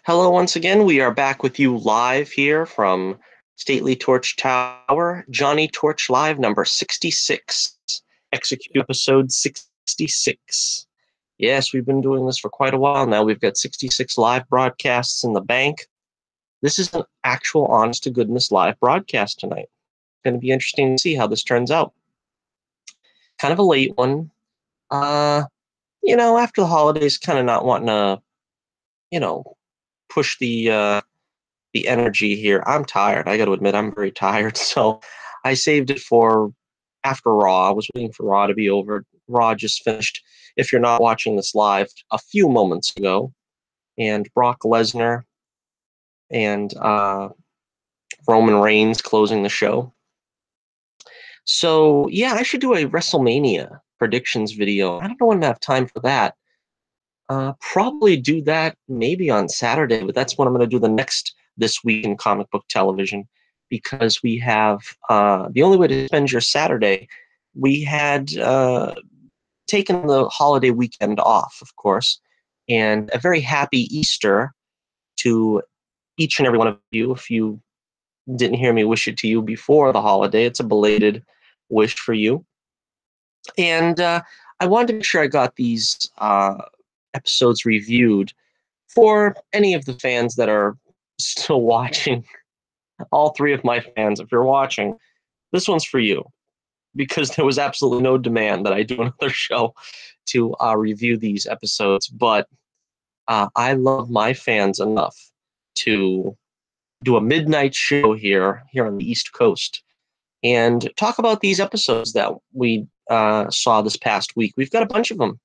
Hello, once again. We are back with you live here from Stately Torch Tower. Johnnie Torch Live number 66. Execute episode 66. Yes, we've been doing this for quite a while now. We've got 66 live broadcasts in the bank. This is an actual honest to goodness live broadcast tonight. It's going to be interesting to see how this turns out. Kind of a late one. After the holidays, kind of not wanting to, push the energy here. I'm tired. I got to admit, I'm very tired. So I saved it for after Raw. I was waiting for Raw to be over. Raw just finished, if you're not watching this live, a few moments ago. And Brock Lesnar and Roman Reigns closing the show. So, yeah, I should do a WrestleMania predictions video. I don't know when I have time for that. Probably do that maybe on Saturday, but that's when I'm going to do the next This Week in Comic Book Television, because we have the only way to spend your Saturday. We had taken the holiday weekend off, of course, and a very happy Easter to each and every one of you. If you didn't hear me wish it to you before the holiday, it's a belated wish for you. And I wanted to make sure I got these episodes reviewed for any of the fans that are still watching. All three of my fans, if you're watching, this one's for you, because there was absolutely no demand that I do another show to review these episodes. But I love my fans enough to do a midnight show here on the East Coast and talk about these episodes that we saw this past week. We've got a bunch of them.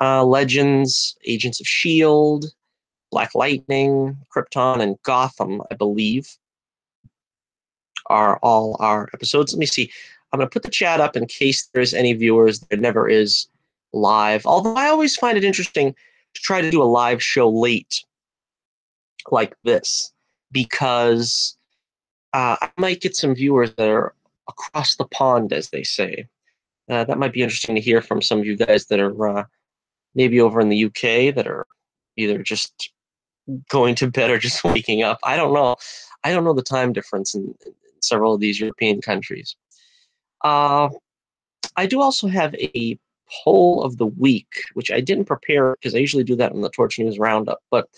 Legends, Agents of S.H.I.E.L.D., Black Lightning, Krypton, and Gotham, I believe, are all our episodes. Let me see. I'm going to put the chat up in case there's any viewers. There never is live. Although I always find it interesting to try to do a live show late like this, because I might get some viewers that are across the pond, as they say. That might be interesting to hear from some of you guys that are maybe over in the UK that are either just going to bed or just waking up. I don't know. I don't know the time difference in several of these European countries. I do also have a poll of the week, which I didn't prepare because I usually do that in the Torch News Roundup. But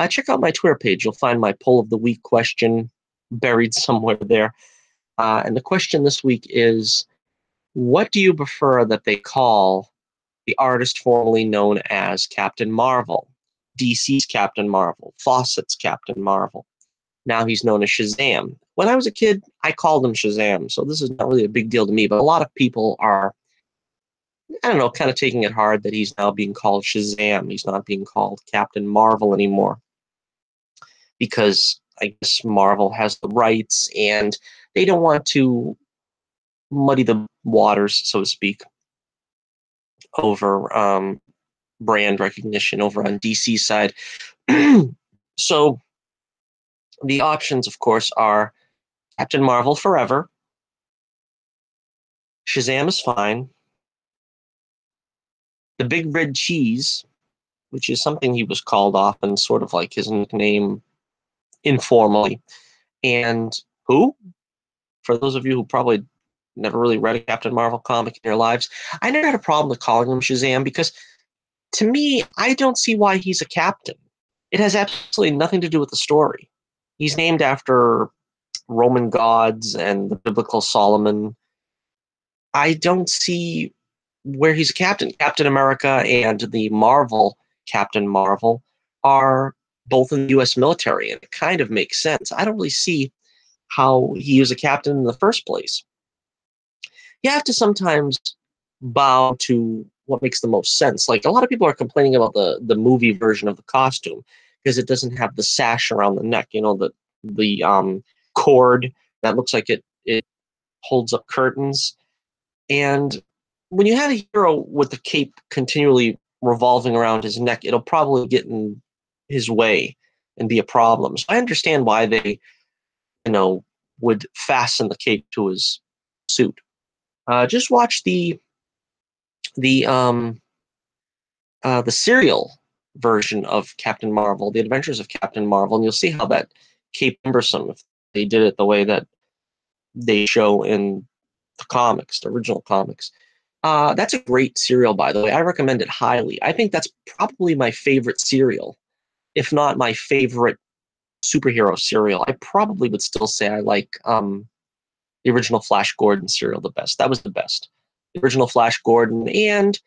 check out my Twitter page. You'll find my poll of the week question buried somewhere there. And the question this week is, what do you prefer that they call the artist formerly known as Captain Marvel? DC's Captain Marvel, Fawcett's Captain Marvel. Now he's known as Shazam. When I was a kid, I called him Shazam, so this is not really a big deal to me, but a lot of people are, I don't know, kind of taking it hard that he's now being called Shazam. He's not being called Captain Marvel anymore, because I guess Marvel has the rights and they don't want to muddy the waters, so to speak, over brand recognition over on DC side. So the options, of course, are Captain Marvel forever, Shazam is fine, the Big Red Cheese, which is something he was called often, sort of like his nickname informally, and who? For those of you who probably never really read a Captain Marvel comic in your lives, I never had a problem with calling him Shazam, because to me, I don't see why he's a captain. It has absolutely nothing to do with the story. He's named after Roman gods and the biblical Solomon. I don't see where he's a captain. Captain America and the Marvel Captain Marvel are both in the U.S. military, and it kind of makes sense. I don't really see how he was a captain in the first place. You have to sometimes bow to what makes the most sense. Like, a lot of people are complaining about the movie version of the costume because it doesn't have the sash around the neck, the cord that looks like it holds up curtains. And when you have a hero with the cape continually revolving around his neck, it'll probably get in his way and be a problem. So I understand why they, would fasten the cape to his suit. Just watch the serial version of Captain Marvel, The Adventures of Captain Marvel, and you'll see how that Cape cumbersome if they did it the way that they show in the comics, the original comics. That's a great serial, by the way. I recommend it highly. I think that's probably my favorite serial, if not my favorite superhero serial. I probably would still say I like the original Flash Gordon serial the best. That was the best. The original Flash Gordon and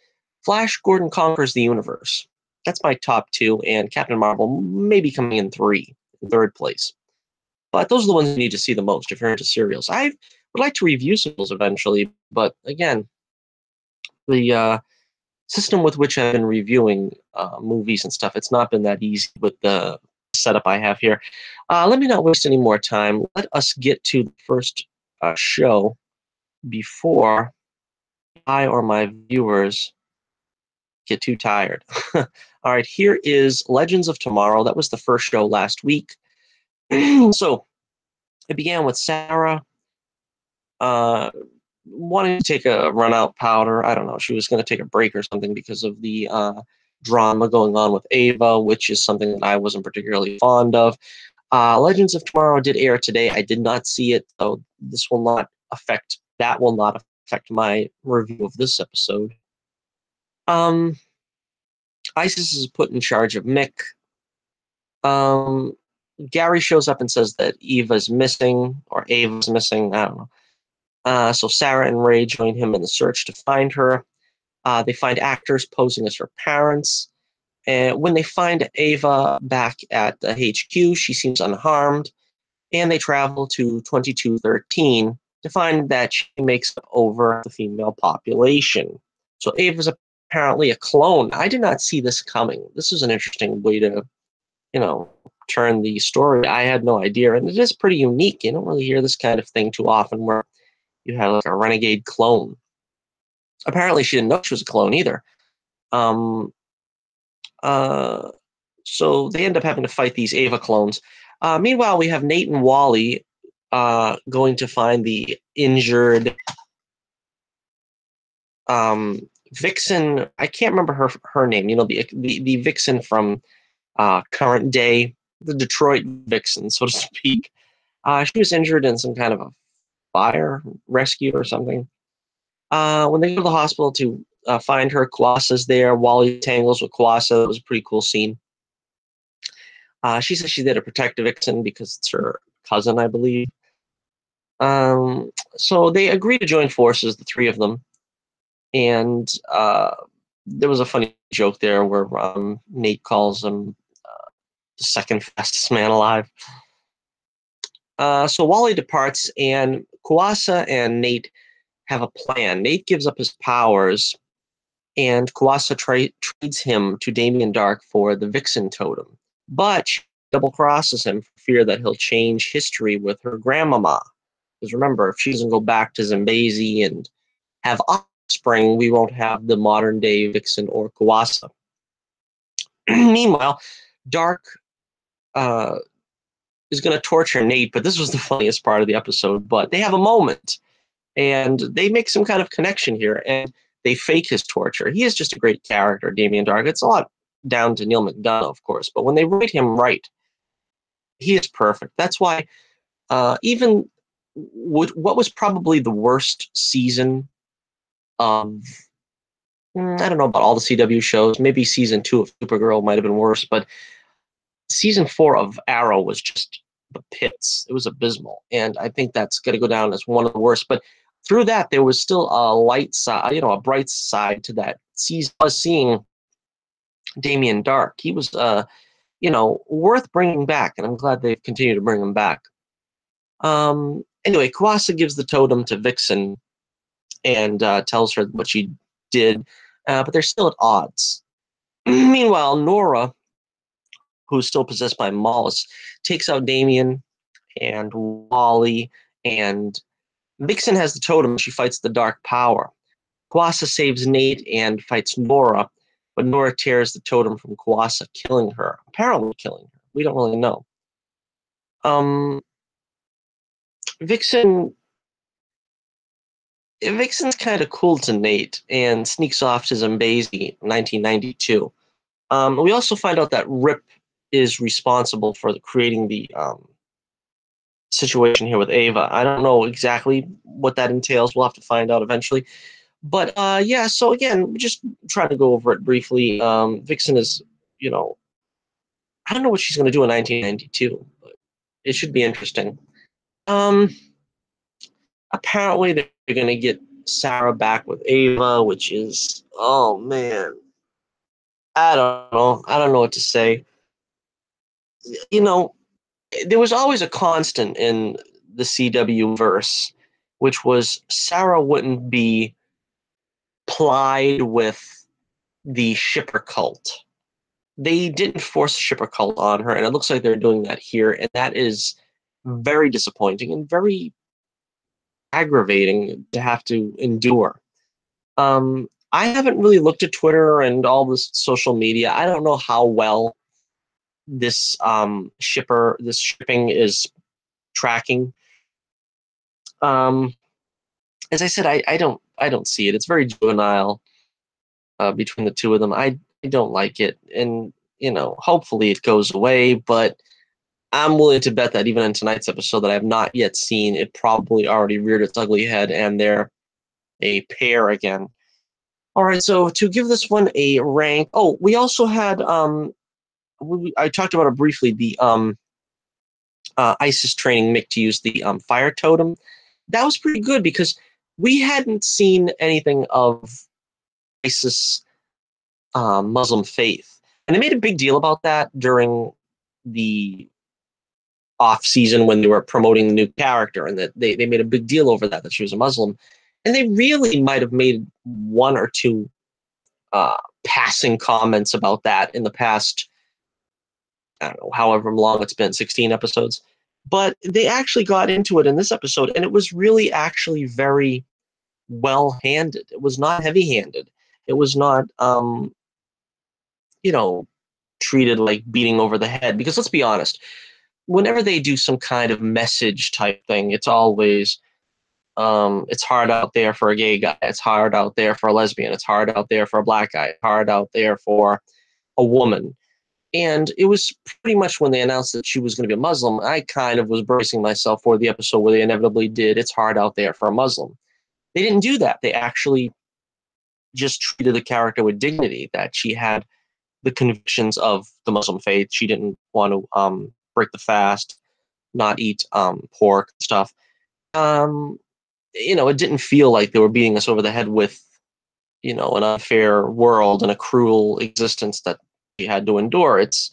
Flash Gordon Conquers the Universe. That's my top two, and Captain Marvel maybe coming in third place. But those are the ones you need to see the most if you're into serials. I would like to review serials eventually, but again, the system with which I've been reviewing movies and stuff, it's not been that easy with the setup I have here. Let me not waste any more time. Let us get to the first show before I or my viewers get too tired. All right, here is Legends of Tomorrow. That was the first show last week. So it began with Sarah wanting to take a run-out powder. I don't know. She was going to take a break or something because of the drama going on with Ava, which is something that I wasn't particularly fond of. Legends of Tomorrow did air today. I did not see it, so that will not affect my review of this episode. Isis is put in charge of Mick. Gary shows up and says that Ava's missing. I don't know. So Sarah and Ray join him in the search to find her. They find actors posing as her parents. And when they find Ava back at the HQ, she seems unharmed. And they travel to 2213 to find that she makes up over the female population. So Ava's apparently a clone. I did not see this coming. This is an interesting way to, turn the story. I had no idea. And it is pretty unique. You don't really hear this kind of thing too often where you have like a renegade clone. Apparently she didn't know she was a clone either. So they end up having to fight these Ava clones. Meanwhile, we have Nate and Wally going to find the injured Vixen. I can't remember her name. The Vixen from current day, the Detroit Vixen, so to speak. She was injured in some kind of a fire rescue or something. When they go to the hospital to find her, Kwasa's there. Wally tangles with Kwasa. It was a pretty cool scene. She says she did a protect Vixen because it's her cousin, I believe. So they agree to join forces, the three of them. And there was a funny joke there where Nate calls him the second fastest man alive. So Wally departs, and Kwasa and Nate have a plan. Nate gives up his powers, and Kwasa trades him to Damien Dark for the Vixen totem. But she double-crosses him for fear that he'll change history with her grandmama. Because remember, if she doesn't go back to Zambezi and have offspring, we won't have the modern-day Vixen or Kwasa. Meanwhile, Dark is going to torture Nate, but this was the funniest part of the episode. But they have a moment, and they make some kind of connection here, and they fake his torture. He is just a great character, Damien Dark. It's a lot down to Neil McDonough, of course, but when they write him right, he is perfect. That's why even what was probably the worst season of, I don't know about all the CW shows, maybe season 2 of Supergirl might have been worse, but season 4 of Arrow was just the pits. It was abysmal, and I think that's going to go down as one of the worst. But through that, there was still a light side, a bright side to that season. I was seeing Damien Dark. He was, worth bringing back, and I'm glad they've continued to bring him back. Anyway, Kwasa gives the totem to Vixen and tells her what she did, but they're still at odds. Meanwhile, Nora, who's still possessed by Mollis, takes out Damien and Wally, and Vixen has the totem. She fights the dark power. Kwasa saves Nate and fights Nora, but Nora tears the totem from Kwasa, apparently killing her. We don't really know. Vixen's kind of cool to Nate and sneaks off to Zambezi, 1992. We also find out that Rip is responsible for creating the situation here with Ava. I don't know exactly what that entails. We'll have to find out eventually. But yeah, so again, just trying to go over it briefly. Vixen is, you know, I don't know what she's going to do in 1992, but it should be interesting. Um, Apparently, they're going to get Sarah back with Ava, which is, oh man, I don't know. I don't know what to say. You know, there was always a constant in the CW verse, which was Sarah wouldn't be plied with the shipper cult. They didn't force a shipper cult on her, and it looks like they're doing that here, and that is very disappointing and very aggravating to have to endure. I haven't really looked at Twitter and all this social media. I don't know how well this this shipping is tracking. Um, as I said, I don't see it. It's very juvenile between the two of them. I don't like it, and hopefully it goes away. But I'm willing to bet that even in tonight's episode that I have not yet seen, it probably already reared its ugly head, and they're a pair again. All right, so to give this one a rank, oh, we also had I talked about it briefly, the ISIS training Mick to use the fire totem. That was pretty good because we hadn't seen anything of ISIS Muslim faith, and they made a big deal about that during the off season when they were promoting the new character, and that they made a big deal over that she was a Muslim, and they really might have made one or two uh, passing comments about that in the past, I don't know, however long it's been, 16 episodes. But they actually got into it in this episode, and it was really actually very well handed. It was not heavy handed. It was not, you know, treated like beating over the head. Because let's be honest, whenever they do some kind of message type thing, it's always, it's hard out there for a gay guy. It's hard out there for a lesbian. It's hard out there for a black guy. It's hard out there for a woman. And it was pretty much when they announced that she was going to be a Muslim, I kind of was bracing myself for the episode where they inevitably did, it's hard out there for a Muslim. They didn't do that. They actually just treated the character with dignity, that she had the convictions of the Muslim faith. She didn't want to break the fast, not eat pork and stuff. It didn't feel like they were beating us over the head with, an unfair world and a cruel existence that she had to endure. It's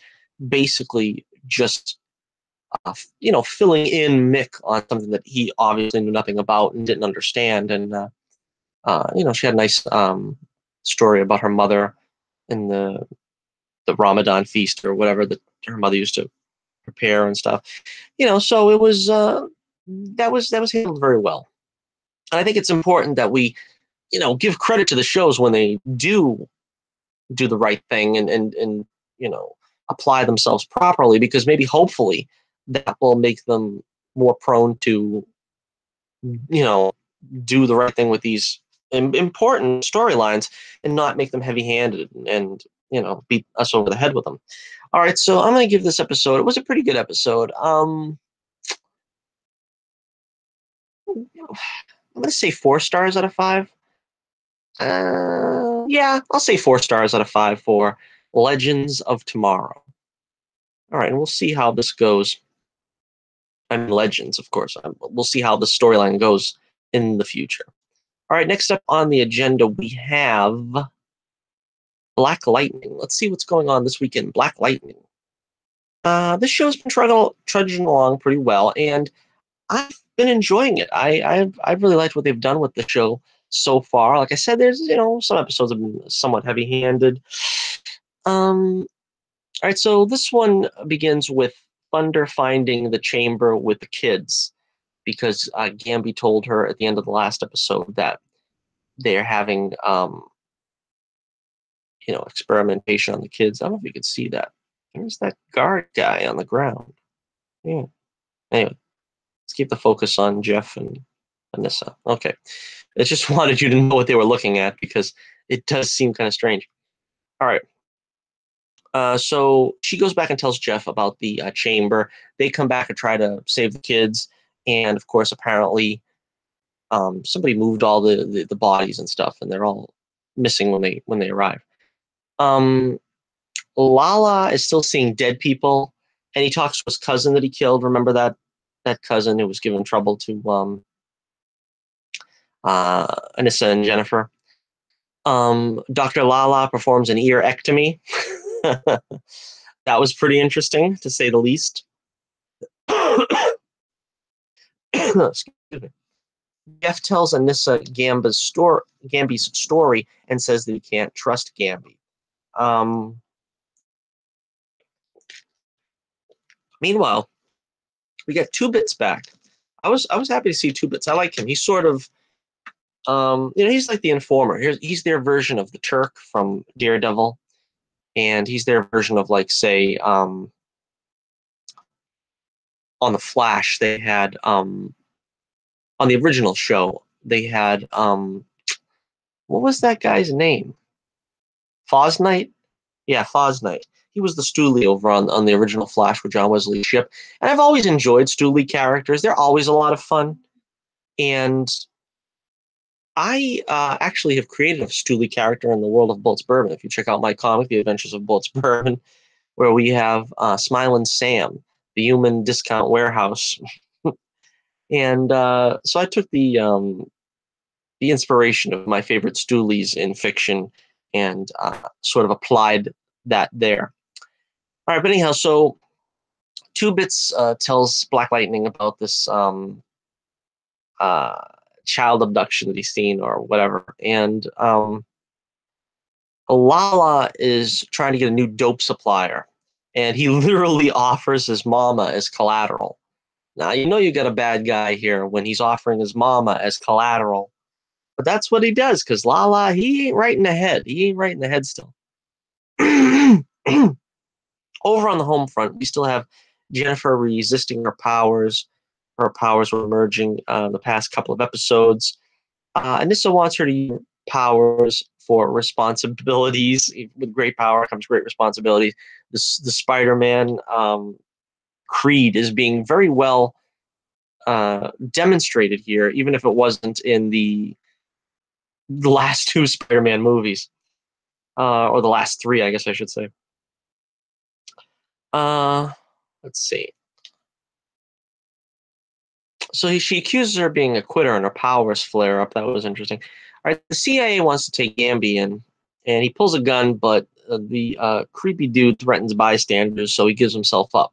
basically just, filling in Mick on something that he obviously knew nothing about and didn't understand. And, she had a nice story about her mother and the Ramadan feast or whatever that her mother used to prepare and stuff. So it was that was handled very well. And I think it's important that we, give credit to the shows when they do the right thing and apply themselves properly, because maybe hopefully that will make them more prone to, you know, do the right thing with these important storylines and not make them heavy-handed and beat us over the head with them. All right, so I'm going to give this episode, it was a pretty good episode. I'm going to say 4 stars out of 5. Yeah, I'll say 4 stars out of 5 for Legends of Tomorrow. All right, and we'll see how this goes. I mean, Legends, of course. We'll see how the storyline goes in the future. All right, next up on the agenda, we have Black Lightning. Let's see what's going on this weekend. Black Lightning. This show's been trudging along pretty well, and I've been enjoying it. I've really liked what they've done with the show so far. Like I said, there's some episodes have been somewhat heavy-handed. All right, so this one begins with Thunder finding the chamber with the kids, because Gamby told her at the end of the last episode that they're having experimentation on the kids. I don't know if you could see that. There's that guard guy on the ground. Yeah. Anyway, let's keep the focus on Jeff and Anissa. Okay. I just wanted you to know what they were looking at, because it does seem kind of strange. All right. So she goes back and tells Jeff about the chamber. They come back and try to save the kids, and of course, apparently, somebody moved all the bodies and stuff, and they're all missing when they arrive. Um, LaLa is still seeing dead people, and he talks to his cousin that he killed. Remember that cousin who was giving trouble to Anissa and Jennifer. Dr. LaLa performs an earectomy. That was pretty interesting, to say the least. Excuse me. Jeff tells Anissa Gamby's story and says that he can't trust Gamby. Meanwhile, we get Two Bits back. I was happy to see Two Bits. I like him. He's sort of he's like the informer. He's their version of the Turk from Daredevil, and he's their version of, like, say, on the Flash they had on the original show they had what was that guy's name? Foz Knight? Yeah, Foz Knight. He was the Stu over on the original Flash with John Wesley Shipp. And I've always enjoyed Stu characters. They're always a lot of fun. And I actually have created a Stu character in the world of Bullets Bourbon. If you check out my comic, The Adventures of Bullets Bourbon, where we have Smilin' Sam, the human discount warehouse. And so I took the inspiration of my favorite Stoolies in fiction and sort of applied that there. All right, but anyhow, so Two Bits tells Black Lightning about this child abduction that he's seen or whatever, and LaLa is trying to get a new dope supplier, and he literally offers his mama as collateral. Now, you know you got a bad guy here when he's offering his mama as collateral. But that's what he does, because LaLa, he ain't right in the head. He ain't right in the head still. Over on the home front, we still have Jennifer resisting her powers. Her powers were emerging the past couple of episodes. Anissa wants her to use powers for responsibilities. With great power comes great responsibility. The Spider-Man creed is being very well demonstrated here, even if it wasn't in the last two Spider-Man movies, or the last three, I guess I should say. Let's see. So she accuses her of being a quitter and her powers flare up. That was interesting. All right, the CIA wants to take Gamby in, and he pulls a gun, but the creepy dude threatens bystanders, so he gives himself up.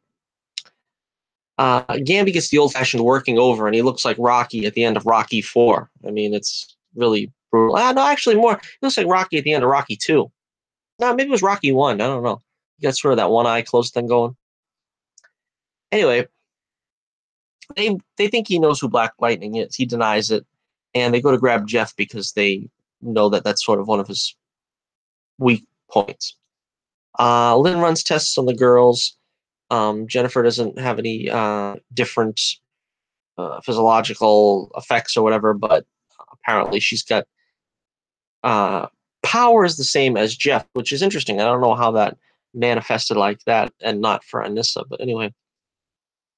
Gamby gets the old-fashioned working over, and he looks like Rocky at the end of Rocky 4. I mean, it's really brutal. No, actually more. He looks like Rocky at the end of Rocky 2. No, maybe it was Rocky 1. I don't know. He got sort of that one eye closed thing going. Anyway, they think he knows who Black Lightning is. He denies it, and they go to grab Jeff because they know that that's sort of one of his weak points. Lynn runs tests on the girls. Jennifer doesn't have any different physiological effects or whatever, but apparently she's got powers the same as Jeff, which is interesting. I don't know how that manifested like that and not for Anissa, but anyway.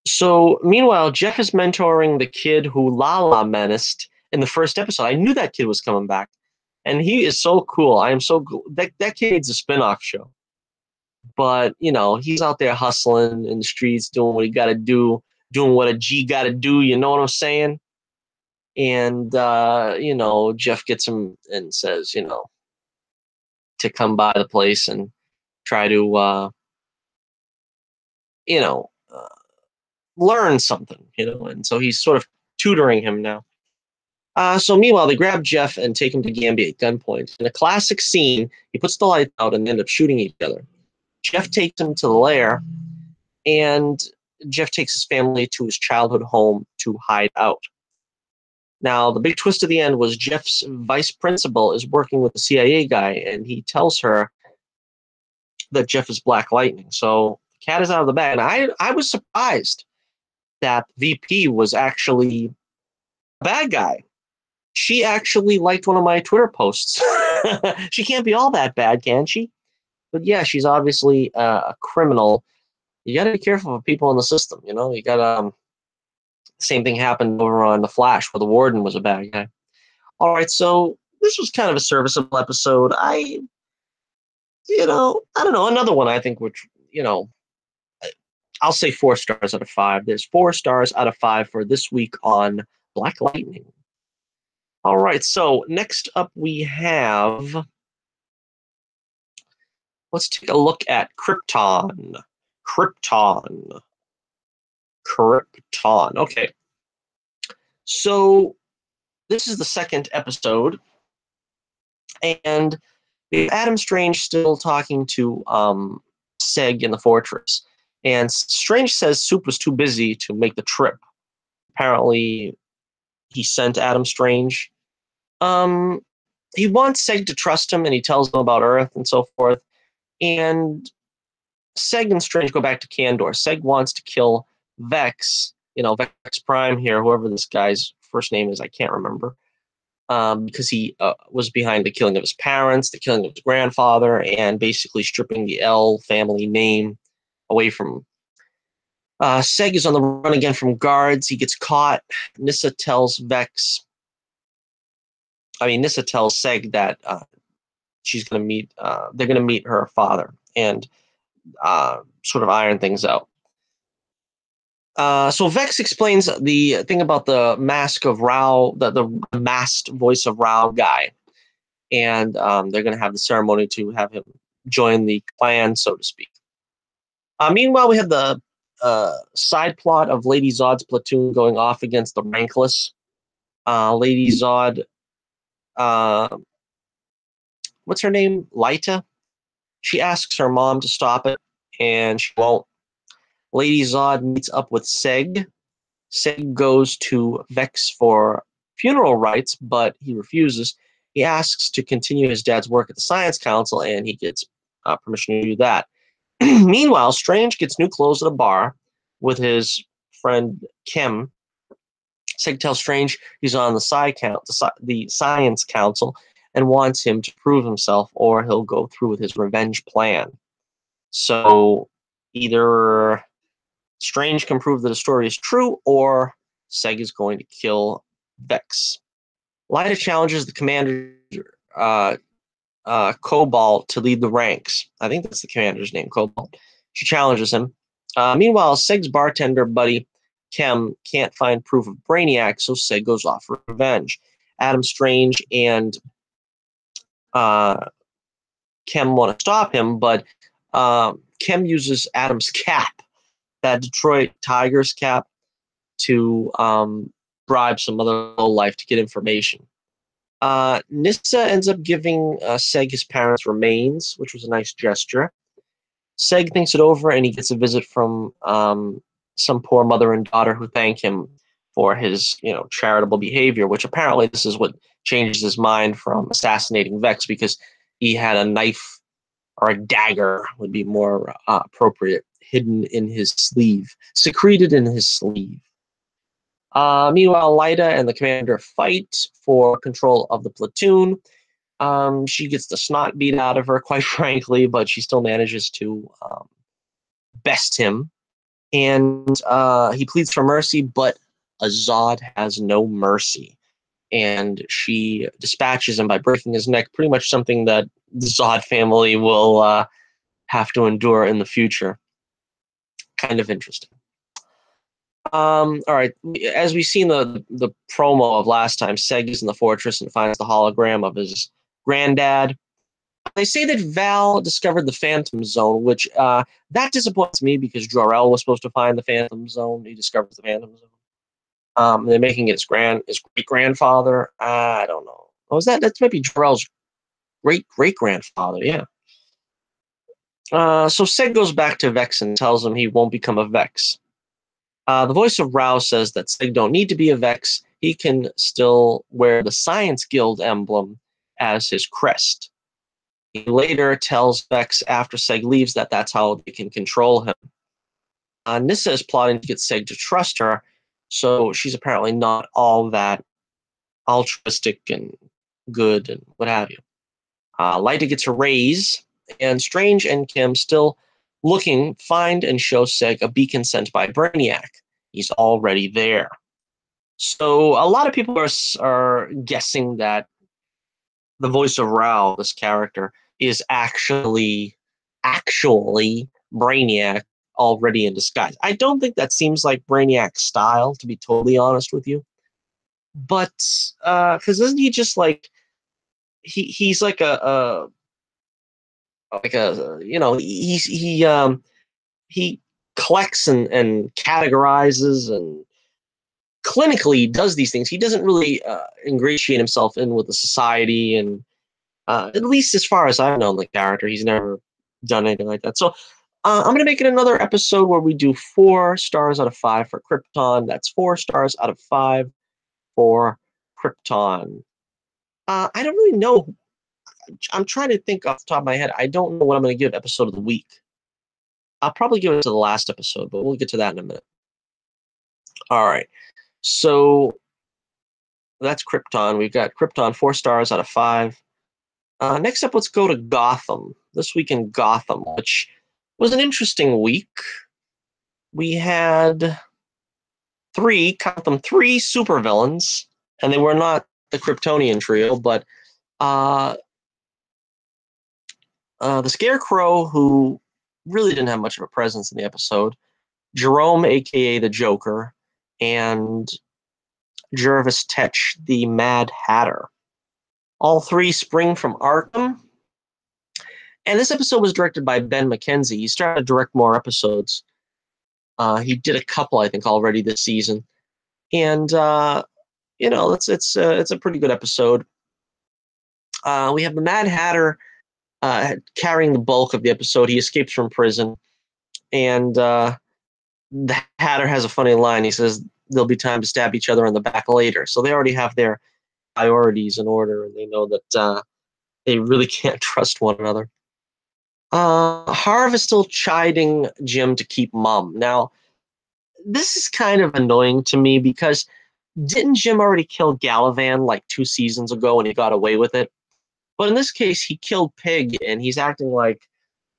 So meanwhile, Jeff is mentoring the kid who LaLa menaced in the first episode. I knew that kid was coming back, and he is so cool. I am so that kid needs a spin-off show. But he's out there hustling in the streets, doing what he got to do, doing what a G got to do. You know what I'm saying? And Jeff gets him and says, to come by the place and try to, learn something, and so he's sort of tutoring him now. So meanwhile, they grab Jeff and take him to Gamby at gunpoint. In a classic scene, he puts the light out and they end up shooting each other. Jeff takes him to the lair, and Jeff takes his family to his childhood home to hide out. Now, the big twist at the end was Jeff's vice principal is working with the CIA guy, and he tells her that Jeff is Black Lightning. So the cat is out of the bag. And I was surprised that VP was actually a bad guy. She actually liked one of my Twitter posts. She can't be all that bad, can she? But yeah, she's obviously a criminal. You got to be careful of people in the system. You got same thing happened over on The Flash, where the warden was a bad guy. All right, so this was kind of a serviceable episode. I don't know, another one I think which, I'll say 4 stars out of 5. There's 4 stars out of 5 for this week on Black Lightning. All right, so next up we have, let's take a look at Krypton. Krypton. Krypton. Okay. So this is the second episode, and we have Adam Strange still talking to Seg in the fortress. And Strange says Soup was too busy to make the trip. Apparently, he sent Adam Strange. He wants Seg to trust him, and he tells him about Earth and so forth. And Seg and Strange go back to Kandor. Seg wants to kill Vex, Vex Prime here, whoever this guy's first name is, I can't remember, because he was behind the killing of his parents, the killing of his grandfather, and basically stripping the L family name away from him. Seg is on the run again from guards. He gets caught. Nissa tells Seg that she's going to meet, they're going to meet her father and sort of iron things out. So Vex explains the thing about the mask of Rao, the masked voice of Rao guy. And they're going to have the ceremony to have him join the clan, so to speak. Meanwhile, we have the side plot of Lady Zod's platoon going off against the Rankless. Lady Zod, what's her name? Lyta? She asks her mom to stop it, and she won't. Lady Zod meets up with Seg. Seg goes to Vex for funeral rites, but he refuses. He asks to continue his dad's work at the Science Council, and he gets permission to do that. Meanwhile, Strange gets new clothes at a bar with his friend Kim. Seg tells Strange he's on the Science Council and wants him to prove himself, or he'll go through with his revenge plan. So either Strange can prove that the story is true, or Seg is going to kill Vex. Lyta challenges the commander, Cobalt, to lead the ranks. I think that's the commander's name, Cobalt. She challenges him. Meanwhile, Seg's bartender buddy, Kem, can't find proof of Brainiac, so Seg goes off for revenge. Adam Strange and Kem want to stop him, but Kem uses Adam's cap, that Detroit Tigers cap, to bribe some other lowlife to get information. Nissa ends up giving Seg his parents' remains, which was a nice gesture. Seg thinks it over, and he gets a visit from some poor mother and daughter who thank him for his, charitable behavior, which apparently this is what changes his mind from assassinating Vex, because he had a knife, or a dagger would be more appropriate, hidden in his sleeve, secreted in his sleeve. Meanwhile, Lyta and the commander fight for control of the platoon. She gets the snot beat out of her, quite frankly, but she still manages to best him. And he pleads for mercy, but Zod has no mercy. And she dispatches him by breaking his neck, pretty much something that the Zod family will have to endure in the future. Kind of interesting. All right. As we seen the promo of last time, Seg is in the fortress and finds the hologram of his granddad. They say that Val discovered the Phantom Zone, which that disappoints me, because Jor-El was supposed to find the Phantom Zone. He discovers the Phantom Zone. They're making it his great grandfather. I don't know. Oh, that might be Jor-El's great grandfather? Yeah. So Seg goes back to Vex and tells him he won't become a Vex. The voice of Rao says that Seg don't need to be a Vex. He can still wear the Science Guild emblem as his crest. He later tells Vex after Seg leaves that that's how they can control him. Nissa is plotting to get Seg to trust her, so she's apparently not all that altruistic and good and what have you. Lyta gets a raise. and Strange and Kim still looking find and show Seg a beacon sent by Brainiac. He's already there. So a lot of people are guessing that the voice of Rao, this character, is actually Brainiac already in disguise. I don't think that seems like Brainiac's style, to be totally honest with you. But because isn't he just like he's like a he collects and categorizes and clinically does these things. He doesn't really ingratiate himself in with the society, and at least as far as I've known the character, he's never done anything like that. So I'm going to make it another episode where we do 4 stars out of 5 for Krypton. That's 4 stars out of 5 for Krypton. I don't really know. I'm trying to think off the top of my head. I don't know what I'm going to give episode of the week. I'll probably give it to the last episode, but we'll get to that in a minute. All right. So that's Krypton. We've got Krypton 4 stars out of 5. Next up, let's go to Gotham. This week in Gotham, which was an interesting week. We had 3 supervillains, and they were not the Kryptonian trio, but the Scarecrow, who really didn't have much of a presence in the episode, Jerome, a.k.a. the Joker, and Jervis Tetch, the Mad Hatter. All 3 spring from Arkham. And this episode was directed by Ben McKenzie. He started to direct more episodes. He did a couple, I think, already this season. And, it's a pretty good episode. We have the Mad Hatter carrying the bulk of the episode. He escapes from prison. And the Hatter has a funny line. He says, there'll be time to stab each other in the back later. So they already have their priorities in order, and they know that they really can't trust one another. Harv is still chiding Jim to keep mum. Now, this is kind of annoying to me because didn't Jim already kill Galavan like 2 seasons ago and he got away with it? But in this case, he killed Pig, and he's acting like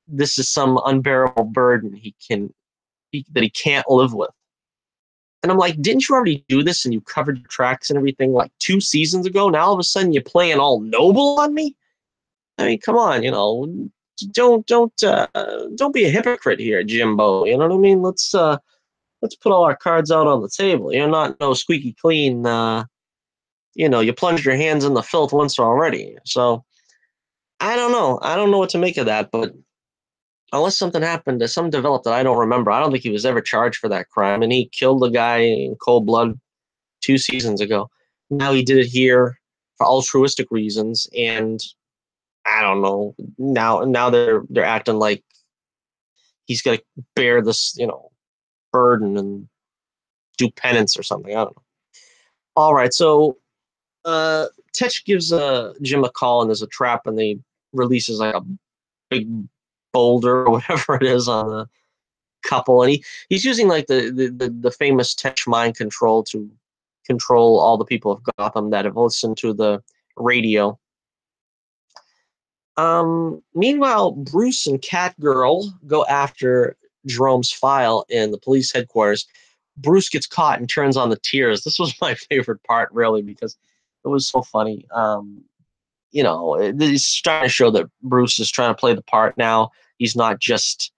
this is some unbearable burden that he can't live with. And I'm like, didn't you already do this and you covered your tracks and everything like 2 seasons ago? Now all of a sudden you're playing all noble on me? I mean, come on, don't be a hypocrite here, Jimbo. You know what I mean? Let's put all our cards out on the table. You're not no squeaky clean. You plunged your hands in the filth once already. So I don't know. I don't know what to make of that. But unless something happened, something developed that I don't remember, I don't think he was ever charged for that crime. And he killed the guy in cold blood 2 seasons ago. Now he did it here for altruistic reasons, and I don't know. Now they're acting like he's gonna bear this, burden and do penance or something. I don't know. All right, so Tetch gives Jim a call, and there's a trap, and they releases like a big boulder or whatever it is on the couple, and he's using like the famous Tetch mind control to control all the people of Gotham that have listened to the radio. Meanwhile, Bruce and Catgirl go after Jerome's file in the police headquarters. Bruce gets caught and turns on the tears. This was my favorite part, really, because it was so funny. He's starting to show that Bruce is trying to play the part now. He's not just,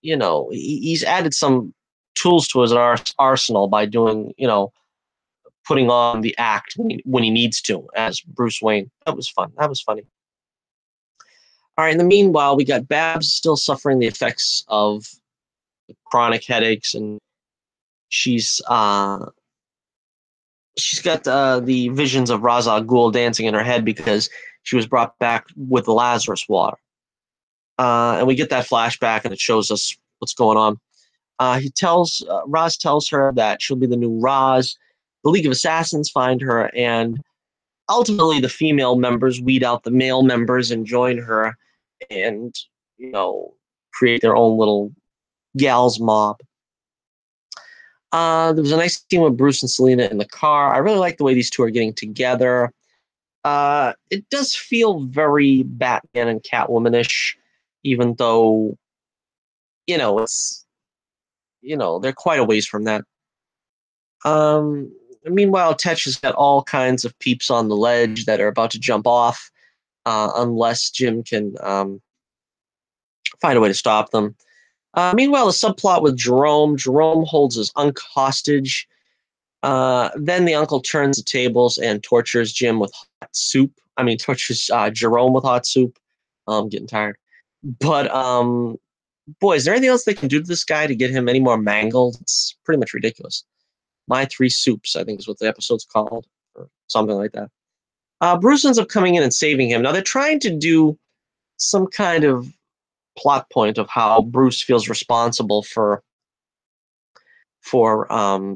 he's added some tools to his arsenal by doing, putting on the act when he needs to as Bruce Wayne. That was fun. That was funny. All right. In the meanwhile, we got Babs still suffering the effects of chronic headaches, and she's got the visions of Ra's al Ghul dancing in her head because she was brought back with the Lazarus water. And we get that flashback, and it shows us what's going on. Ra's tells her that she'll be the new Ra's. The League of Assassins find her, and ultimately the female members weed out the male members and join her and, create their own little gals mob. There was a nice scene with Bruce and Selena in the car. I really like the way these two are getting together. It does feel very Batman and Catwoman-ish, even though, it's, they're quite a ways from that. Meanwhile, Tetch has got all kinds of peeps on the ledge that are about to jump off, unless Jim can find a way to stop them. Meanwhile, a subplot with Jerome. Jerome holds his uncle hostage. Then the uncle turns the tables and tortures Jim with hot soup. Tortures Jerome with hot soup. I'm getting tired. But, boy, is there anything else they can do to this guy to get him any more mangled? It's pretty much ridiculous. My Three Soups, I think is what the episode's called, or something like that. Bruce ends up coming in and saving him. Now, they're trying to do some kind of plot point of how Bruce feels responsible for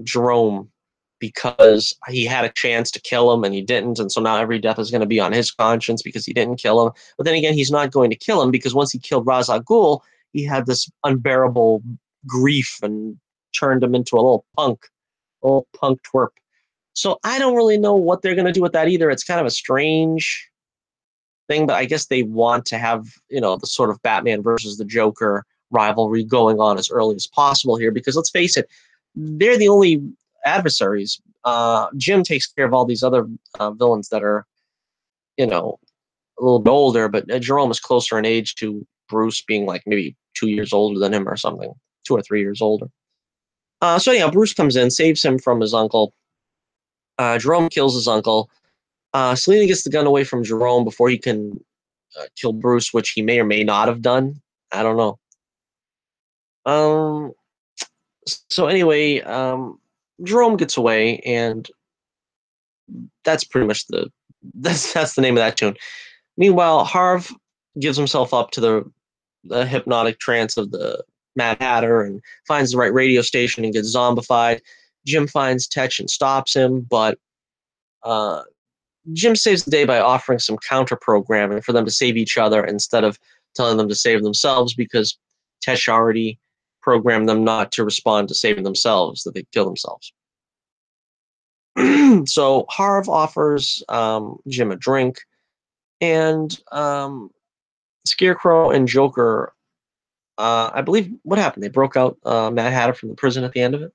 Jerome because he had a chance to kill him and he didn't, and so now every death is going to be on his conscience because he didn't kill him. But then again, he's not going to kill him because once he killed Ra's al Ghul, he had this unbearable grief and turned him into a little punk twerp. So I don't really know what they're going to do with that either. It's kind of a strange thing, but I guess they want to have, the sort of Batman versus the Joker rivalry going on as early as possible here, because let's face it, they're the only adversaries. Jim takes care of all these other villains that are, a little bit older, but Jerome is closer in age to Bruce, being like maybe 2 years older than him or something, 2 or 3 years older. So yeah, Bruce comes in, saves him from his uncle. Jerome kills his uncle. Selina gets the gun away from Jerome before he can kill Bruce, which he may or may not have done. I don't know. So anyway, Jerome gets away, and that's pretty much that's the name of that tune. Meanwhile, Harv gives himself up to the hypnotic trance of the Mad Hatter and finds the right radio station and gets zombified. Jim finds Tetch and stops him, but Jim saves the day by offering some counter programming for them to save each other instead of telling them to save themselves, because Tetch already programmed them not to respond to saving themselves, that they kill themselves. So Harv offers Jim a drink, and Scarecrow and Joker, I believe, what happened? They broke out Mad Hatter from the prison at the end of it.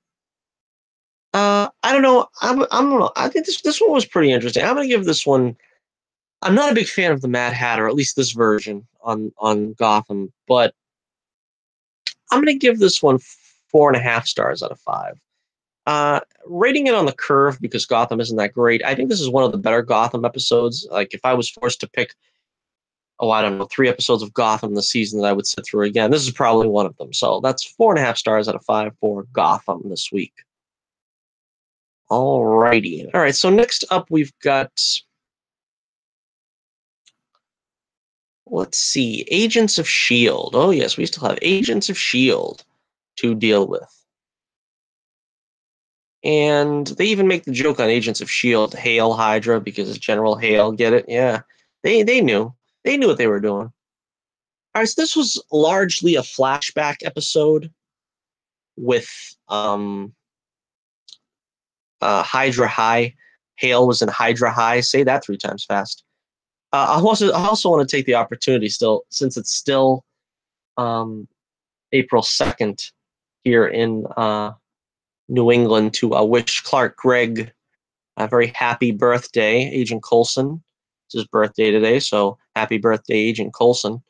I don't know. I don't know. I think this one was pretty interesting. I'm gonna give this one. I'm not a big fan of the Mad Hatter, at least this version on Gotham, but I'm gonna give this one 4.5 stars out of 5. Rating it on the curve because Gotham isn't that great. I think this is one of the better Gotham episodes. Like, if I was forced to pick, I don't know, 3 episodes of Gotham this season that I would sit through again, this is probably one of them. So that's 4.5 stars out of 5 for Gotham this week. Alrighty. All right. So next up, we've got, let's see, Agents of S.H.I.E.L.D. Oh yes, we still have Agents of S.H.I.E.L.D. to deal with. And they even make the joke on Agents of S.H.I.E.L.D. Hail Hydra, because it's General Hale. Get it? Yeah. They knew. They knew what they were doing. All right, so this was largely a flashback episode with Hydra High. Hale was in Hydra High. Say that 3 times fast. I also want to take the opportunity still, since it's still April 2nd here in New England, to wish Clark Gregg a very happy birthday, Agent Coulson. It's his birthday today, so happy birthday, Agent Coulson.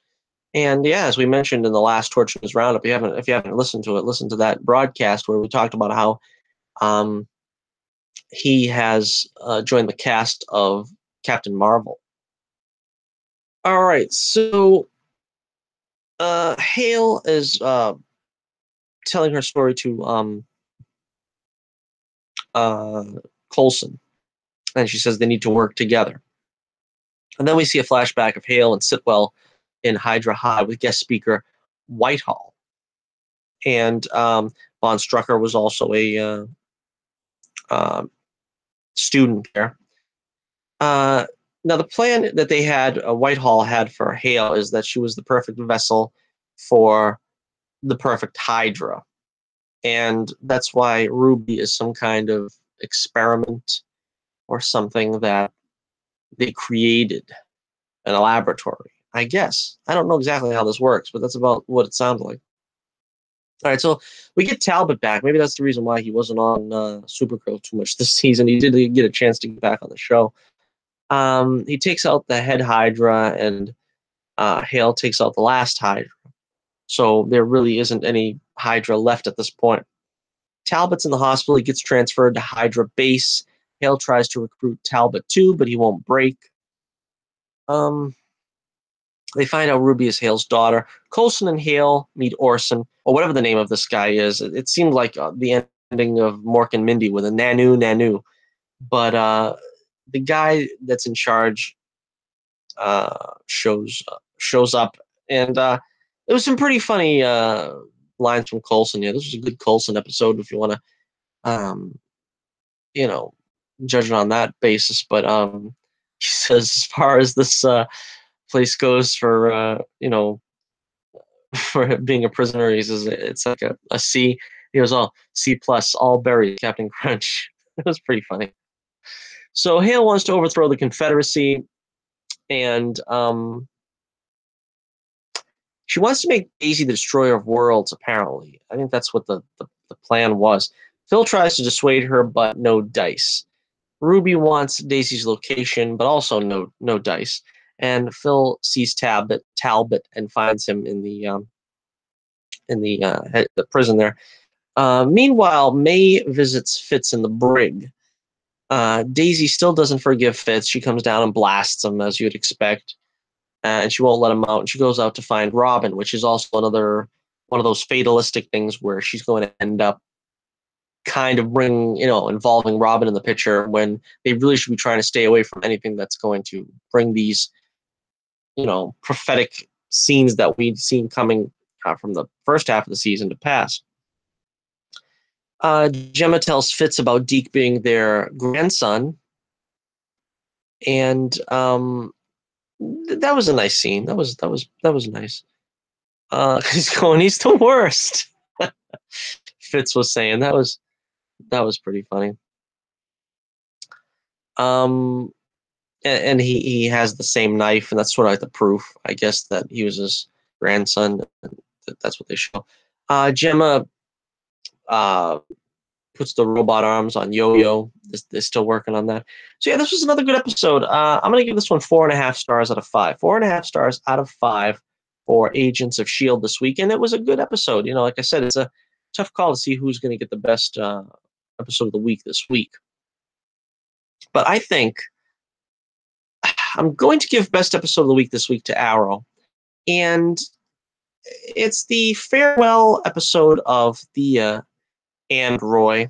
And yeah, as we mentioned in the last Torches Roundup, if you haven't listened to it, listen to that broadcast where we talked about how he has joined the cast of Captain Marvel. All right, so Hale is telling her story to Coulson, and she says they need to work together. And then we see a flashback of Hale and Sitwell in Hydra High with guest speaker Whitehall. And Von Strucker was also a student there. Now, the plan that they had, Whitehall had for Hale, is that she was the perfect vessel for the perfect Hydra. And that's why Ruby is some kind of experiment or something that they created in a laboratory. I guess. I don't know exactly how this works, but that's about what it sounds like. All right, so we get Talbot back. Maybe that's the reason why he wasn't on Supergirl too much this season. He did get a chance to get back on the show. He takes out the head Hydra, and Hale takes out the last Hydra. So there really isn't any Hydra left at this point. Talbot's in the hospital. He gets transferred to Hydra base. Hale tries to recruit Talbot too, but he won't break. They find out Ruby is Hale's daughter. Coulson and Hale meet Orson, or whatever the name of this guy is. It seemed like the ending of Mork and Mindy with a Nanu. But the guy that's in charge shows up, and it was some pretty funny lines from Coulson. Yeah, this was a good Coulson episode if you want to, judge it on that basis. But he says, as far as this place goes for for being a prisoner, he says it's like a C. He goes, "Oh, C plus, all berries, Captain Crunch." It was pretty funny. So Hale wants to overthrow the Confederacy, and she wants to make Daisy the destroyer of worlds, apparently. I think that's what the plan was. Phil tries to dissuade her, but no dice. Ruby wants Daisy's location, but also no dice. And Phil sees Talbot and finds him in the prison there. Meanwhile, May visits Fitz in the brig. Daisy still doesn't forgive Fitz. She comes down and blasts him, as you'd expect. And she won't let him out. And she goes out to find Robin, which is also another one of those fatalistic things where she's going to end up kind of involving Robin in the picture when they really should be trying to stay away from anything that's going to bring these, prophetic scenes that we'd seen coming from the first half of the season to pass. Gemma tells Fitz about Deke being their grandson, and that was a nice scene. That was nice. He's the worst. Fitz was saying that was pretty funny. And he has the same knife, and that's sort of like the proof, I guess, that he was his grandson. That's what they show. Gemma puts the robot arms on Yo-Yo. They're still working on that. So yeah, this was another good episode. I'm going to give this one 4.5 stars out of 5. 4.5 stars out of 5 for Agents of S.H.I.E.L.D. this week. And it was a good episode. Like I said, it's a tough call to see who's going to get the best episode of the week this week. But I think I'm going to give best episode of the week this week to Arrow. And it's the farewell episode of Thea and Roy.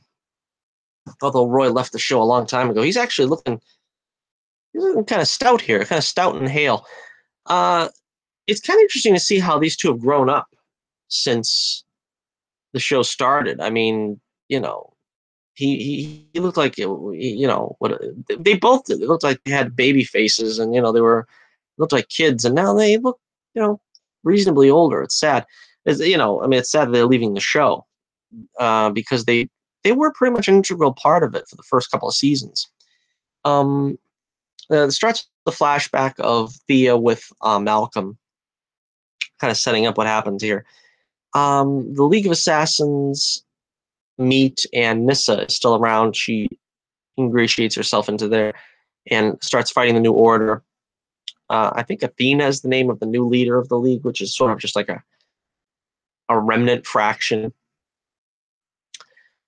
Although Roy left the show a long time ago, he's actually looking kind of stout here, kind of stout and hale. It's kind of interesting to see how these two have grown up since the show started. I mean, he looked like, what they both did. It looked like they had baby faces, and they looked like kids, and now they look, reasonably older. It's sad. It's sad that they're leaving the show because they were pretty much an integral part of it for the first couple of seasons. It starts with the flashback of Thea with Malcolm, kind of setting up what happens here. The League of Assassins meet, and Nyssa is still around. She ingratiates herself into there and starts fighting the New Order. I think Athena is the name of the new leader of the League, which is sort of just like a remnant fraction.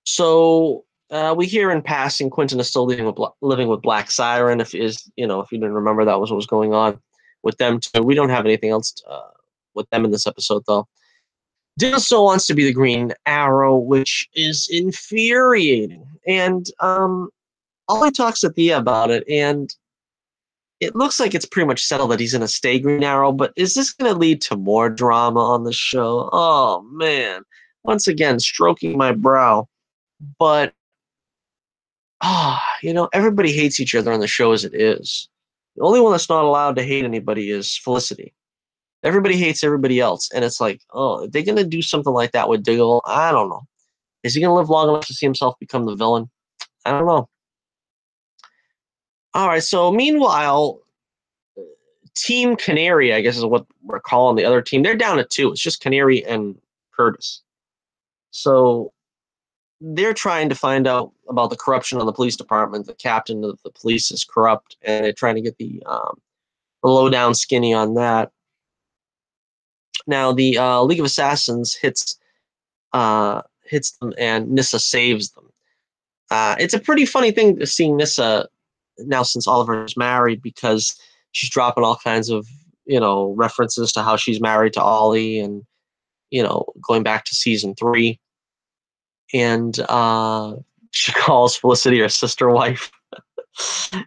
So we hear in passing Quentin is still living with Black Siren. If you didn't remember, that was what was going on with them too. We don't have anything else with them in this episode, though. Dylan still wants to be the Green Arrow, which is infuriating. And Ollie talks to Thea about it, and it looks like it's pretty much settled that he's going to stay Green Arrow, but is this going to lead to more drama on the show? Oh, man. Once again, stroking my brow. But, everybody hates each other on the show as it is. The only one that's not allowed to hate anybody is Felicity. Everybody hates everybody else. And it's like, oh, are they going to do something like that with Diggle? I don't know. Is he going to live long enough to see himself become the villain? I don't know. All right. So meanwhile, Team Canary, I guess is what we're calling the other team. They're down to two. It's just Canary and Curtis. So they're trying to find out about the corruption on the police department. The captain of the police is corrupt, and they're trying to get the lowdown skinny on that. Now the League of Assassins hits them, and Nyssa saves them. It's a pretty funny thing seeing Nyssa now since Oliver's married, because she's dropping all kinds of references to how she's married to Ollie, and going back to season 3, and she calls Felicity her sister wife.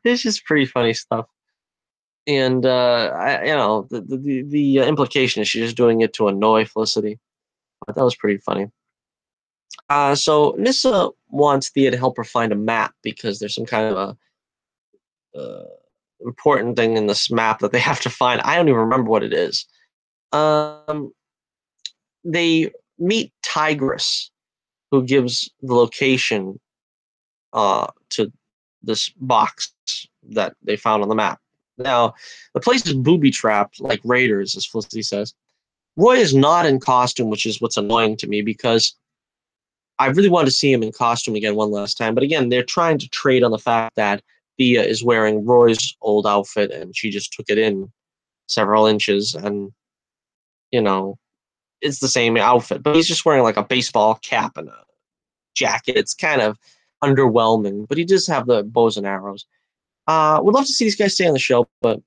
It's just pretty funny stuff. And the implication is she's just doing it to annoy Felicity. But that was pretty funny. So Nyssa wants Thea to help her find a map, because there's some kind of a important thing in this map that they have to find. I don't even remember what it is. They meet Tigress, who gives the location to this box that they found on the map. Now, the place is booby-trapped like Raiders, as Felicity says. Roy is not in costume, which is what's annoying to me, because I really wanted to see him in costume again one last time. But again, they're trying to trade on the fact that Thea is wearing Roy's old outfit, and she just took it in several inches, and, it's the same outfit. But he's just wearing like a baseball cap and a jacket. It's kind of underwhelming, but he does have the bows and arrows. Would love to see these guys stay on the show, but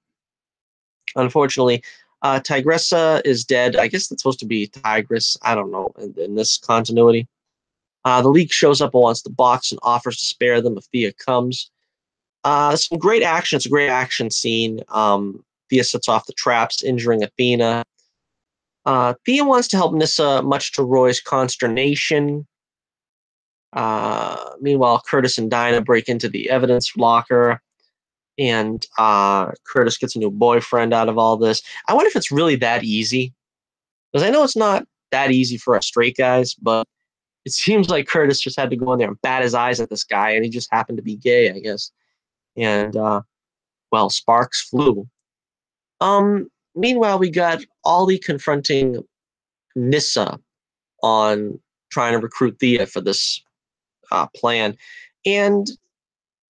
unfortunately, Tigressa is dead. I guess that's supposed to be Tigress. I don't know in this continuity. The League shows up and wants the box and offers to spare them if Thea comes. Some great action. It's a great action scene. Thea sets off the traps, injuring Athena. Thea wants to help Nyssa, much to Roy's consternation. Meanwhile, Curtis and Dinah break into the evidence locker, and Curtis gets a new boyfriend out of all this. I wonder if it's really that easy, because I know it's not that easy for us straight guys, but it seems like Curtis just had to go in there and bat his eyes at this guy, and he just happened to be gay, I guess. And well, sparks flew. Meanwhile, we got Ollie confronting Nyssa on trying to recruit Thea for this plan, and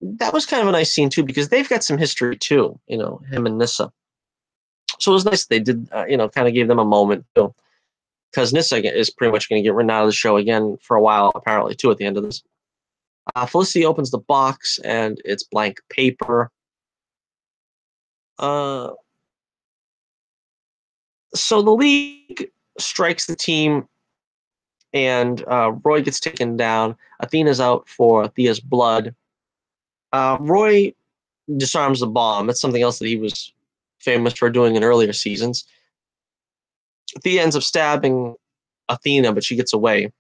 that was kind of a nice scene too, because they've got some history too, him and Nyssa. So it was nice they did, kind of gave them a moment too, because Nyssa is pretty much going to get written out of the show again for a while, apparently, too, at the end of this. Felicity opens the box, and it's blank paper. So the League strikes the team, and Roy gets taken down. Athena's out for Thea's blood. Roy disarms the bomb. That's something else that he was famous for doing in earlier seasons. Thea ends up stabbing Athena, but she gets away.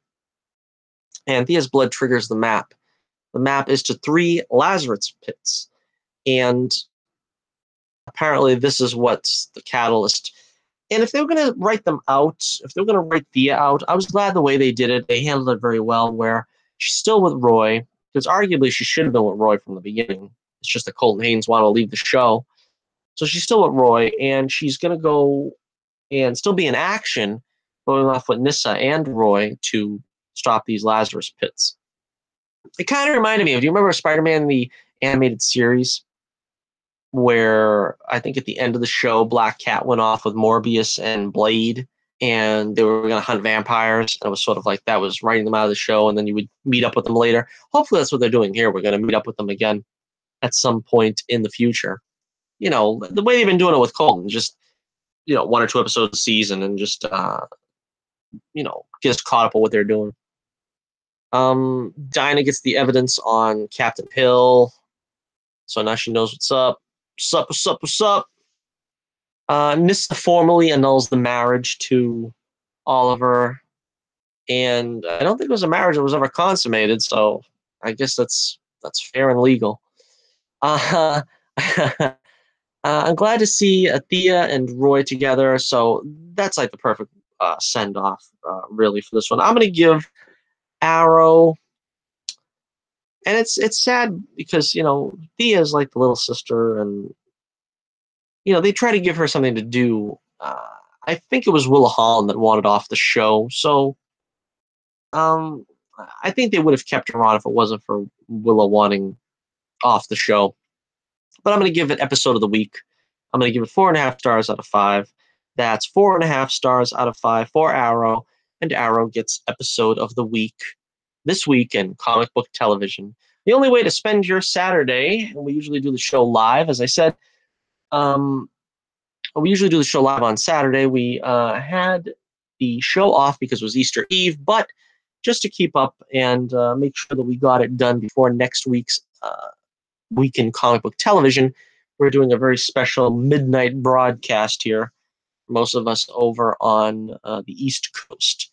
And Thea's blood triggers the map. The map is to 3 Lazarus pits. And apparently this is what's the catalyst. And if they were going to write them out, if they were going to write Thea out, I was glad the way they did it. They handled it very well, where she's still with Roy, because arguably she should have been with Roy from the beginning. It's just that Colton Haynes wanted to leave the show. So she's still with Roy, and she's going to go and still be in action, going off with Nyssa and Roy to stop these Lazarus pits. It kind of reminded me of, do you remember Spider-Man, the animated series, where I think at the end of the show, Black Cat went off with Morbius and Blade, and they were going to hunt vampires, and it was sort of like that was writing them out of the show, and then you would meet up with them later. Hopefully that's what they're doing here. We're going to meet up with them again at some point in the future. The way they've been doing it with Colton, just 1 or 2 episodes a season, and just get us caught up with what they're doing. Dinah gets the evidence on Captain Hill, so now she knows what's up. What's up? Nyssa formally annuls the marriage to Oliver, and I don't think it was a marriage that was ever consummated, so I guess that's fair and legal. I'm glad to see Thea and Roy together, so that's like the perfect send-off, really, for this one. I'm going to give Arrow And it's sad because, Thea is like the little sister, and they try to give her something to do. I think it was Willa Holland that wanted off the show, so um, I think they would have kept her on if it wasn't for Willa wanting off the show. But I'm going to give it episode of the week. I'm going to give it 4.5 stars out of 5. That's 4.5 stars out of 5 for Arrow, and Arrow gets episode of the week this week in comic book television. The only way to spend your Saturday, and we usually do the show live, as I said, we usually do the show live on Saturday. We had the show off because it was Easter Eve, but just to keep up and make sure that we got it done before next week's week in comic book television, we're doing a very special midnight broadcast here, most of us over on the East Coast.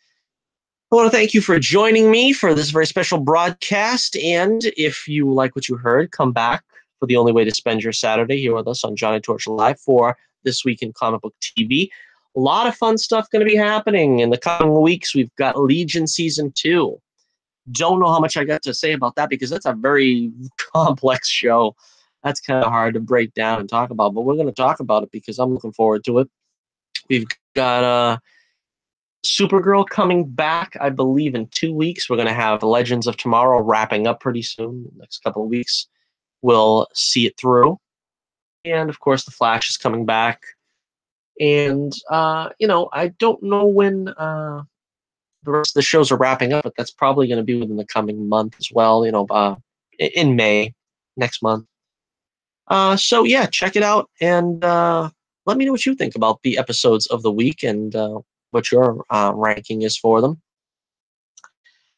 I want to thank you for joining me for this very special broadcast, and if you like what you heard, come back for the only way to spend your Saturday here with us on Johnnie Torch Live for This Week in Comic Book TV. A lot of fun stuff going to be happening in the coming weeks. We've got Legion Season 2. Don't know how much I got to say about that because that's a very complex show. That's kind of hard to break down and talk about, but we're going to talk about it because I'm looking forward to it. We've got Supergirl coming back, I believe, in 2 weeks. We're going to have Legends of Tomorrow wrapping up pretty soon. The next couple of weeks, we'll see it through. And, of course, The Flash is coming back. And, I don't know when the rest of the shows are wrapping up, but that's probably going to be within the coming month as well, in May, next month. So, yeah, check it out. And let me know what you think about the episodes of the week and what your ranking is for them.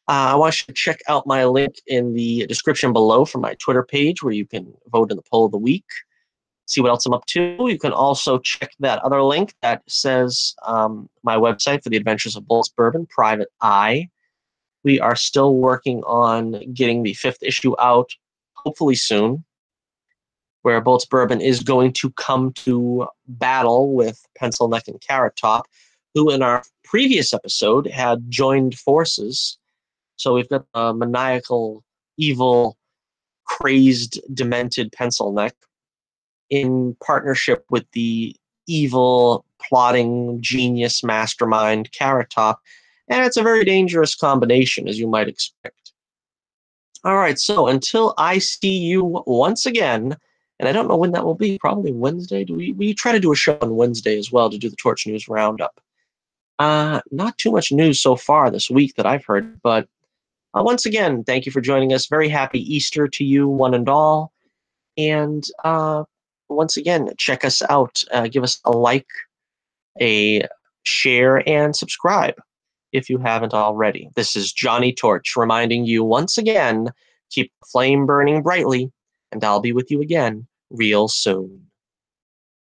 I want you to check out my link in the description below for my Twitter page where you can vote in the poll of the week, see what else I'm up to. You can also check that other link that says my website for the Adventures of Bolts Bourbon, Private Eye. We are still working on getting the 5th issue out, hopefully soon, where Bolts Bourbon is going to come to battle with Pencil Neck and Carrot Top, who in our previous episode had joined forces. So we've got a maniacal, evil, crazed, demented Pencil Neck in partnership with the evil, plotting, genius, mastermind Carrot Top. And it's a very dangerous combination, as you might expect. All right, so until I see you once again, and I don't know when that will be, probably Wednesday. We try to do a show on Wednesday as well to do the Torch News Roundup. Not too much news so far this week that I've heard, but once again, thank you for joining us. Very happy Easter to you, one and all. And once again, check us out. Give us a like, a share, and subscribe if you haven't already. This is Johnnie Torch reminding you once again, keep the flame burning brightly, and I'll be with you again real soon.